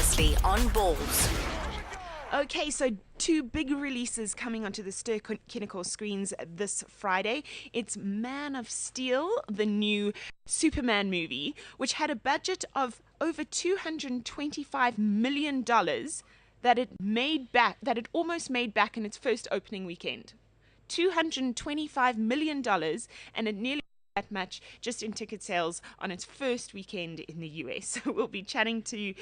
Previously on Balls. Okay, so two big releases coming onto the Ster Kinekor screens this Friday. It's Man of Steel, the new Superman movie, which had a budget of over $225 million that it almost made back in its first opening weekend. $225 million, and it nearly that much just in ticket sales on its first weekend in the US. So we'll be chatting to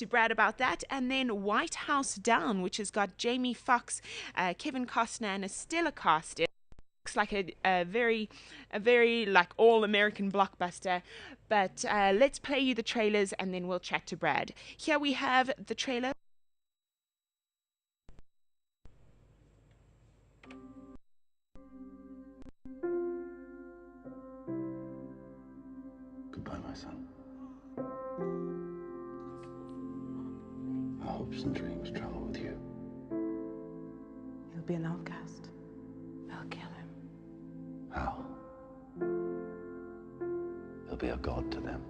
Brad about that. And then White House Down, which has got Jamie Foxx, Kevin Costner, and a stellar cast. It looks like a very like all-American blockbuster. But let's play you the trailers and then we'll chat to Brad. Here we have the trailer. Goodbye, my son. Our hopes and dreams travel with you. He'll be an outcast. I'll kill him. How? He'll be a god to them.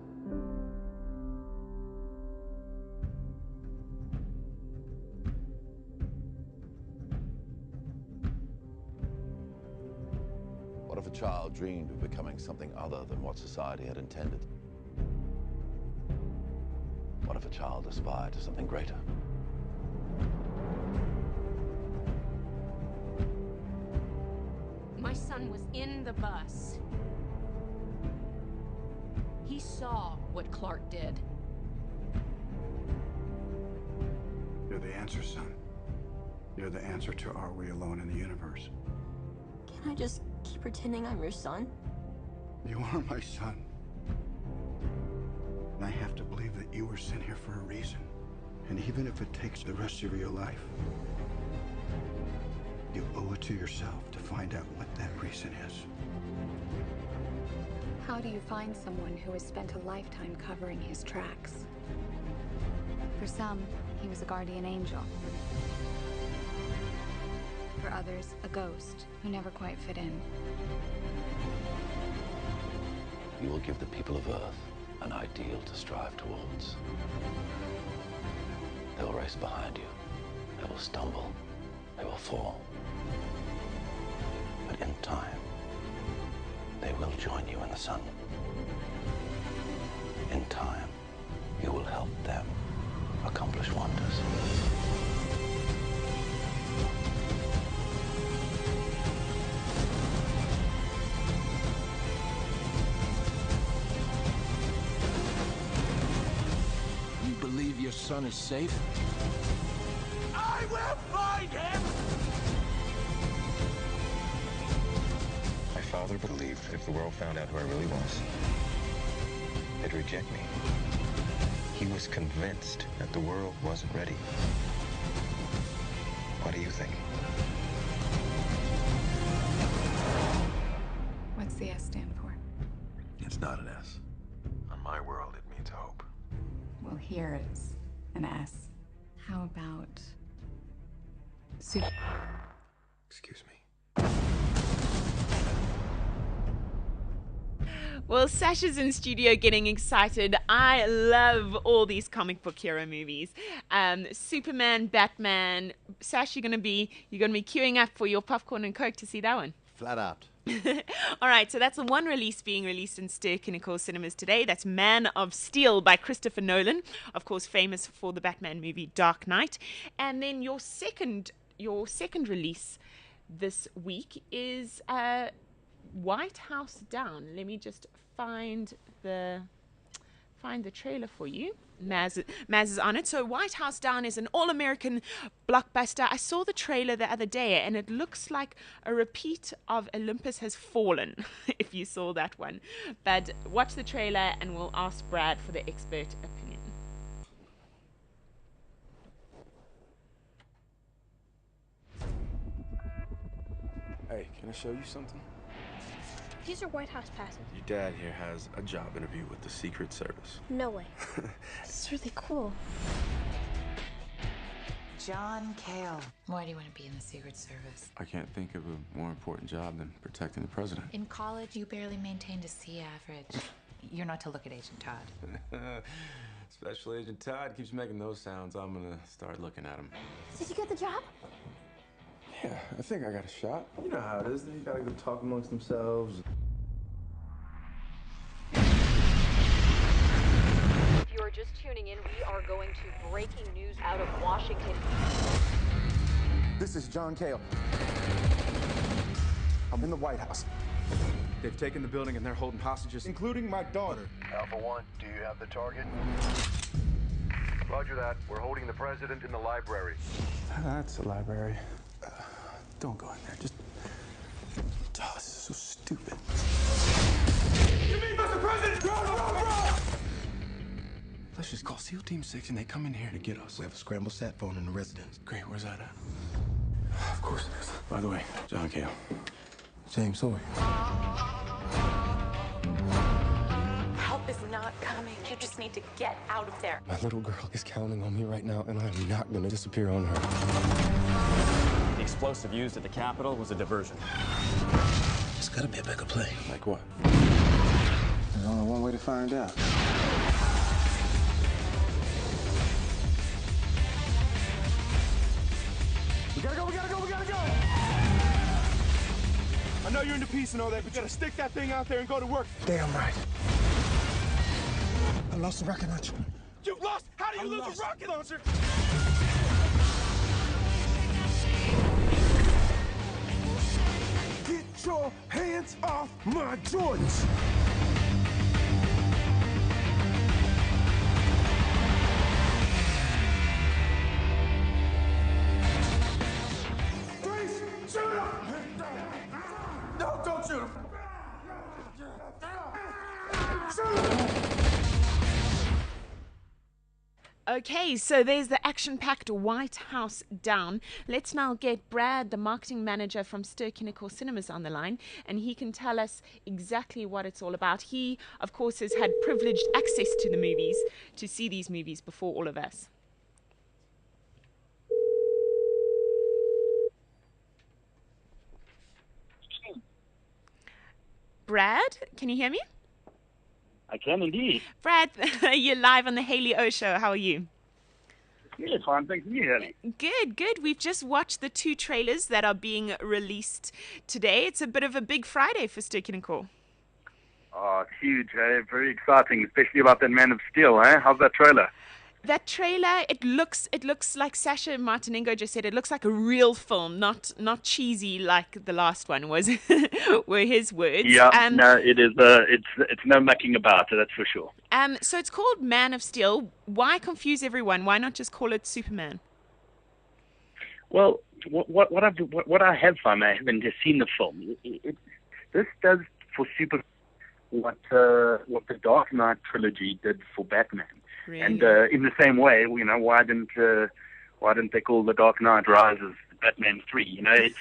What if a child dreamed of becoming something other than what society had intended? What if a child aspired to something greater? My son was in the bus. He saw what Clark did. You're the answer, son. You're the answer to are we alone in the universe? Can I just keep pretending I'm your son? You are my son. And I have to believe that you were sent here for a reason. And even if it takes the rest of your life, you owe it to yourself to find out what that reason is. How do you find someone who has spent a lifetime covering his tracks? For some, he was a guardian angel. For others, a ghost who never quite fit in. You will give the people of Earth an ideal to strive towards. They will race behind you. They will stumble. They will fall. But in time, they will join you in the sun. In time, you will help them accomplish wonders. You believe your son is safe? I will find him! My father believed if the world found out who I really was, they'd reject me. He was convinced that the world wasn't ready. What do you think? What's the S stand for? It's not an S. On my world, it means hope. Well, here is an S. How about super? Excuse me. Well, Sasha's in studio getting excited. I love all these comic book hero movies. Superman, Batman. Sash, you're gonna be queuing up for your popcorn and Coke to see that one. Flat out. All right, so that's the one release being released in Ster Kinekor cinemas today. That's Man of Steel by Christopher Nolan, of course famous for the Batman movie Dark Knight. And then your second release this week is White House Down. Let me just find the trailer for you. Maz is on it. So White House Down is an all-American blockbuster. I saw the trailer the other day and it looks like a repeat of Olympus Has Fallen, if you saw that one. But watch the trailer and we'll ask Brad for the expert opinion. Hey, can I show you something? These are White House passes. Your dad here has a job interview with the Secret Service. No way. This is really cool. John Cale. Why do you want to be in the Secret Service? I can't think of a more important job than protecting the president. In college, you barely maintained a C average. You're not to look at Agent Todd. It's Special Agent Todd keeps making those sounds. I'm gonna start looking at him. Did you get the job? Yeah, I think I got a shot. You know how it is. You gotta go talk amongst themselves. If you are just tuning in, we are going to breaking news out of Washington. This is John Cale. I'm in the White House. They've taken the building and they're holding hostages, including my daughter. Alpha 1, do you have the target? Roger that. We're holding the president in the library. That's a library. Don't go in there. Just... Oh, this is so stupid. You mean Mr. President? Run! Let's just call SEAL Team 6 and they come in here to get us. We have a scrambled sat phone in the residence. Great, where's that at? Of course it is. By the way, John Cale. James Sawyer. Help is not coming. You just need to get out of there. My little girl is counting on me right now, and I'm not gonna disappear on her. The explosive used at the Capitol was a diversion. There's gotta be a bigger play. Like what? There's only one way to find out. We gotta go, we gotta go, we gotta go! I know you're into peace and all that, but you gotta stick that thing out there and go to work. Damn right. I lost the rocket launcher. You lost? How do you lose a rocket launcher? Get your hands off my Jordans! Please, shoot him! No, don't shoot him! Shoot him! Okay, so there's the action-packed White House down. Let's now get Brad, the marketing manager from Ster Kinekor Cinemas, on the line, and he can tell us exactly what it's all about. He, of course, has had privileged access to the movies, to see these movies before all of us. Brad, can you hear me? I can indeed. Brad, you're live on the Hayley O Show. How are you? Yeah, fine. Thanks for you, Hayley. Good, good. We've just watched the 2 trailers that are being released today. It's a bit of a big Friday for Ster Kinekor. Oh, it's huge, eh? Very exciting, especially about that Man of Steel, eh? How's that trailer? That trailer, it looks like Sasha Martinengo just said, it looks like a real film, not cheesy like the last one was, were his words. Yeah, no, it is. It's no mucking about, that's for sure. So it's called Man of Steel. Why confuse everyone? Why not just call it Superman? Well, what I have found, I haven't just seen the film. This does for Super what the Dark Knight trilogy did for Batman. Really? And in the same way, you know, why didn't they call The Dark Knight Rises Batman 3? You know, it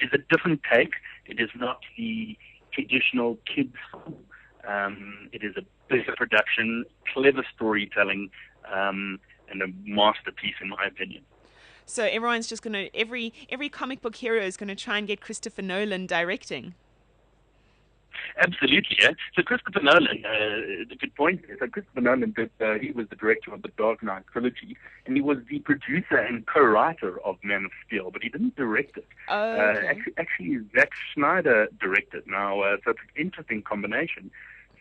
is a different take. It is not the traditional kids film. It is a bigger production, clever storytelling, and a masterpiece, in my opinion. So everyone's just gonna every comic book hero is gonna try and get Christopher Nolan directing. Absolutely, yeah. So Christopher Nolan, the good point is that Christopher Nolan he was the director of the Dark Knight trilogy, and he was the producer and co-writer of Man of Steel, but he didn't direct it. Oh, okay. Actually, Zack Snyder directed. Now, so it's an interesting combination.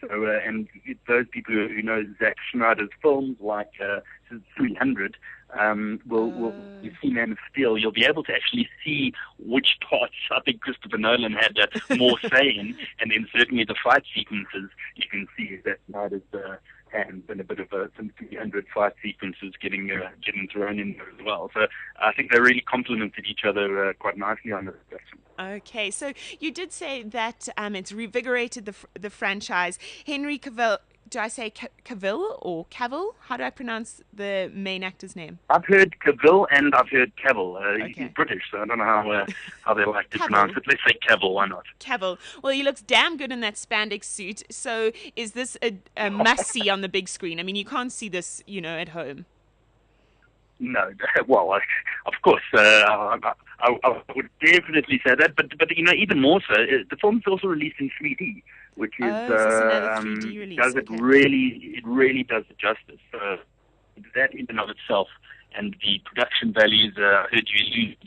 So, and those people who know Zack Snyder's films, like 300, will you see Man of Steel, you'll be able to actually see which parts I think Christopher Nolan had more say in, and then certainly the fight sequences, you can see Zack Snyder's hands in a bit of some 300 fight sequences getting thrown in there as well. So I think they really complemented each other quite nicely on this section. Okay, so you did say that it's revigorated the franchise. Henry Cavill, do I say Cavill or Cavill? How do I pronounce the main actor's name? I've heard Cavill and I've heard Cavill. Okay. He's British, so I don't know how they like to pronounce it. Let's say Cavill, why not? Cavill. Well, he looks damn good in that spandex suit. So is this a must-see on the big screen? I mean, you can't see this, at home. No, well, of course, I would definitely say that, but even more so, the film's also released in 3D, which is is this another 3D release? does it really does it justice. That in and of itself, and the production values, I heard you allude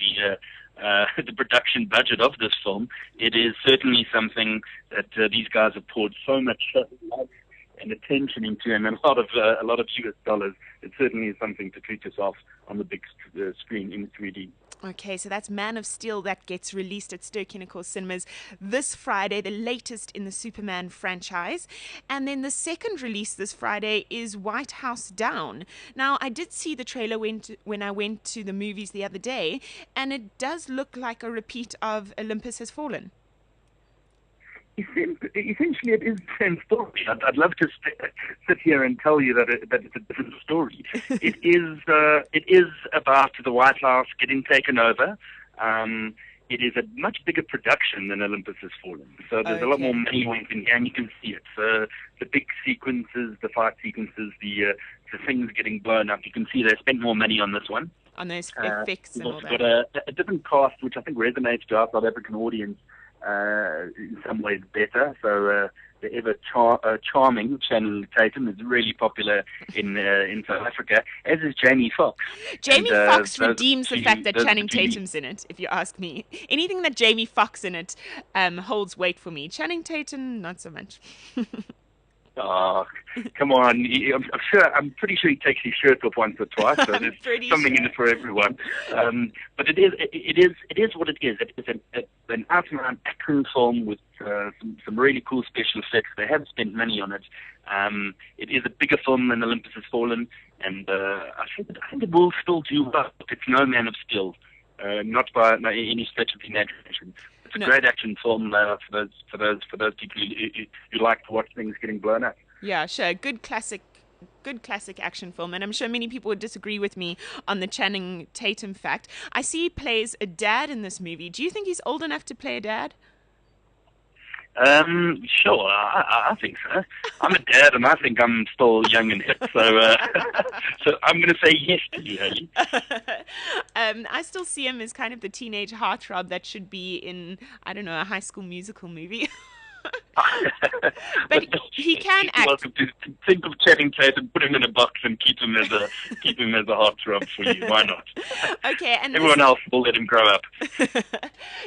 the production budget of this film. It is certainly something that these guys have poured so much love and attention into, and a lot of US dollars. It certainly is something to treat yourself on the big screen in 3D. Okay, so that's Man of Steel that gets released at Ster Kinekor cinemas this Friday, the latest in the Superman franchise. And then the second release this Friday is White House Down. Now, I did see the trailer when I went to the movies the other day, and it does look like a repeat of Olympus Has Fallen. Essentially, it is the same story. I'd love to sit here and tell you that it's a different story. It is about the White House getting taken over. It is a much bigger production than Olympus Has Fallen. So there's a lot more money went in here, and you can see it. The big sequences, the fight sequences, the things getting blown up. You can see they spent more money on this one. On those effects and all that. It's got a different cast, which I think resonates to our South African audience in some ways better. So the ever charming Channing Tatum is really popular in South Africa, as is Jamie Foxx. Jamie Foxx redeems the fact that Channing Tatum's in it, if you ask me. Anything that Jamie Foxx in it holds weight for me. Channing Tatum, not so much. Oh, come on! I'm pretty sure he takes his shirt off once or twice. So there's something in it for everyone. But it is what it is. It is an out-and-out action film with some really cool special effects. They have spent money on it. It is a bigger film than Olympus Has Fallen, and I think it will still do well. It's no Man of Steel, not by any stretch of the imagination. It's a great action film for those people who like to watch things getting blown up. Yeah, sure. Good classic action film, and I'm sure many people would disagree with me on the Channing Tatum fact. I see he plays a dad in this movie. Do you think he's old enough to play a dad? Sure, I think so. I'm a dad, and I think I'm still young and hip, so I'm going to say yes to you, Hayley. I still see him as kind of the teenage heartthrob that should be in, I don't know, a High School Musical movie. But he can act. Welcome to think of Channing Tatum, put him in a box, and keep him as a heartthrob for you. Why not? Okay, and everyone else will let him grow up.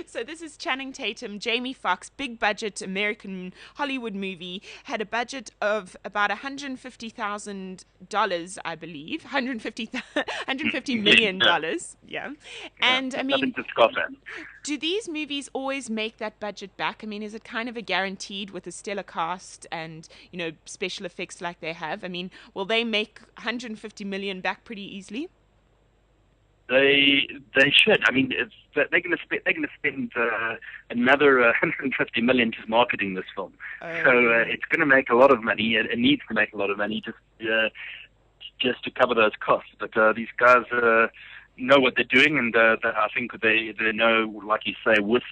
So this is Channing Tatum, Jamie Foxx, big budget American Hollywood movie. Had a budget of about $150,000, I believe, $150 million. Yeah, and I mean, nothing to scoff at. Do these movies always make that budget back? I mean, is it kind of a guaranteed with a stellar cast and, special effects like they have? I mean, will they make $150 million back pretty easily? They should. I mean, they're going to spend another $150 million just marketing this film. So it's going to make a lot of money. It needs to make a lot of money just to cover those costs. But these guys know what they're doing, and I think they know, like you say, with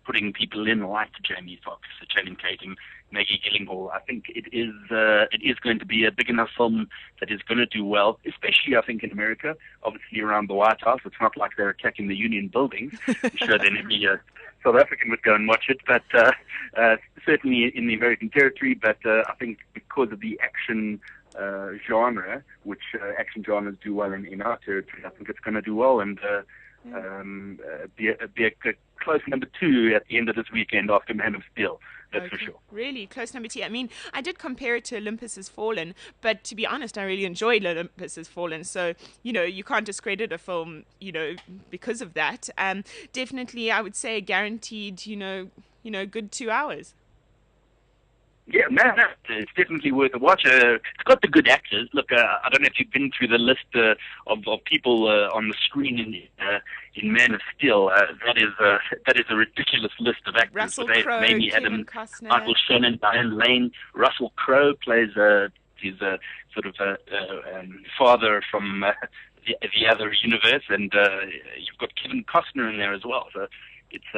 putting people in like Jamie Foxx, Channing Tatum, Maggie Gyllenhaal. I think it is going to be a big enough film that is going to do well, especially I think in America, obviously around the White House. It's not like they're attacking the Union buildings. I'm sure then every South African would go and watch it, but certainly in the American territory. But I think because of the action genre, which action genres do well in our territory, I think it's going to do well and be a close number 2 at the end of this weekend after Man of Steel. That's for sure. Really close number 2. I mean, I did compare it to Olympus Has Fallen, but to be honest, I really enjoyed Olympus Has Fallen. So, you can't discredit a film, because of that. Definitely, I would say a guaranteed, good 2 hours. Yeah, no, it's definitely worth a watch. It's got the good actors. Look, I don't know if you've been through the list of people on the screen in Man of Steel. That is a ridiculous list of actors. Russell Crowe, Amy Kevin Adams, Costner, Michael Shannon, Diane Lane. Russell Crowe plays he's a sort of a father from the other universe, and you've got Kevin Costner in there as well. So it's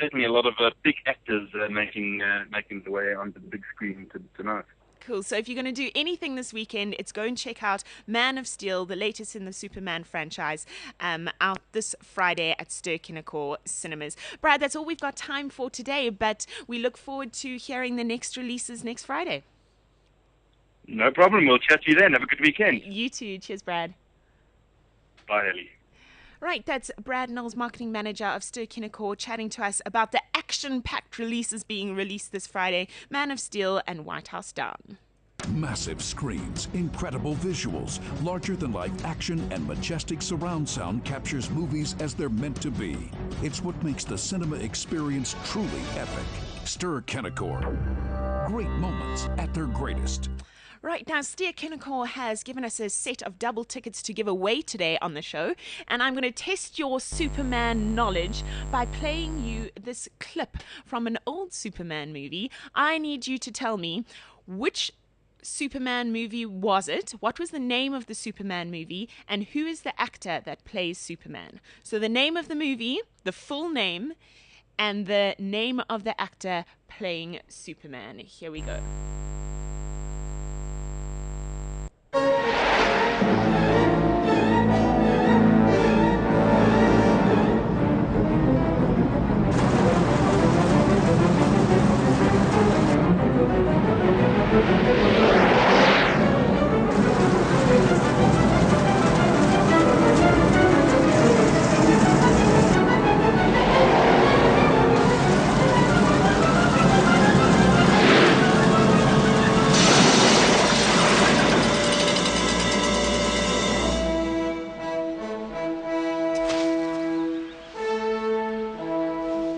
certainly a lot of big actors making the way onto the big screen tonight. Cool. So if you're going to do anything this weekend, it's go and check out Man of Steel, the latest in the Superman franchise, out this Friday at Ster Kinekor cinemas. Brad, that's all we've got time for today, but we look forward to hearing the next releases next Friday. No problem. We'll chat to you then. Have a good weekend. You too. Cheers, Brad. Bye, Hayley. Right, that's Brad Knowles, marketing manager of Ster Kinekor, chatting to us about the action-packed releases being released this Friday, Man of Steel and White House Down. Massive screens, incredible visuals, larger-than-life action, and majestic surround sound captures movies as they're meant to be. It's what makes the cinema experience truly epic. Ster Kinekor. Great moments at their greatest. Right, now Ster Kinekor has given us a set of double tickets to give away today on the show, and I'm going to test your Superman knowledge by playing you this clip from an old Superman movie. I need you to tell me which Superman movie was it, what was the name of the Superman movie, and who is the actor that plays Superman. So the name of the movie, the full name, and the name of the actor playing Superman. Here we go.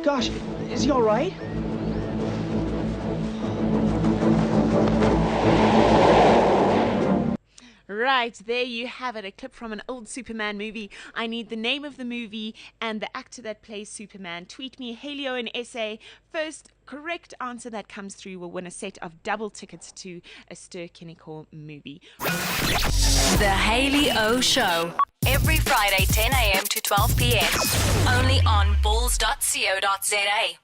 Gosh, is he all right? Right, there you have it, a clip from an old Superman movie. I need the name of the movie and the actor that plays Superman. Tweet me, Hayley an essay. First correct answer that comes through will win a set of double tickets to a Ster Kinekor movie. The Hayley O Show. Every Friday, 10 a.m. to 12 p.m. Only on balls.co.za.